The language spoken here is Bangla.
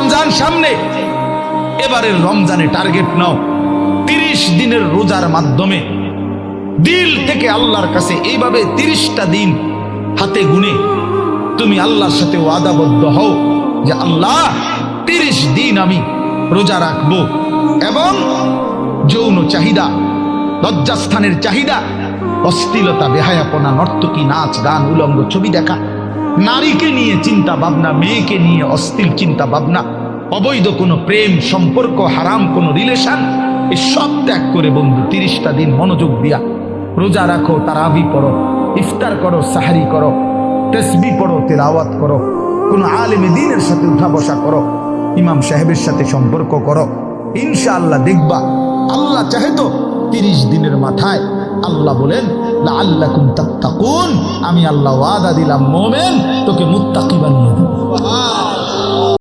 রমজান সামনে, এবারের রমজানে টার্গেট নাও 30 দিনের রোজার মাধ্যমে দিল থেকে আল্লাহর কাছে এইভাবে 30টা দিন হাতে গুনে তুমি আল্লাহর সাথে ওয়াদাবদ্ধ হও যে আল্লাহ 30 দিন আমি রোজা রাখবো, এবং যৌন চাহিদা, লজ্জাস্থানের চাহিদা, অশ্লীলতা, বেহায়াপনা, নর্তকী, নাচ গান, উলঙ্গ ছবি দেখা, নারীকে নিয়ে চিন্তা ভাবনা, মেয়েকে নিয়ে অশ্লীল চিন্তা ভাবনা, অবৈধ কোনো প্রেম সম্পর্ক, হারাম কোনো রিলেশন, এই সব ত্যাগ করে বন্ধু 30টা দিন মনোযোগ দিয়া রোজা রাখো, তারাবি পড়ো, ইফতার করো, সাহারি করো, তাসবিহ পড়ো, তেলাওয়াত করো, কোনো আলেমে দ্বীনের সাথে উঠা বসা করো, ইমাম সাহেবের সাথে সম্পর্ক করো। ইনশাআল্লাহ দেখবা আল্লাহ চাহে তো 30 দিনের মাথায় আল্লাহ বলেন লাআল্লাকুম তাত্তাকুন, আমি আল্লাহ ওয়াদা দিলাম মোমেন তোকে মুত্তাকি বানিয়ে দেব।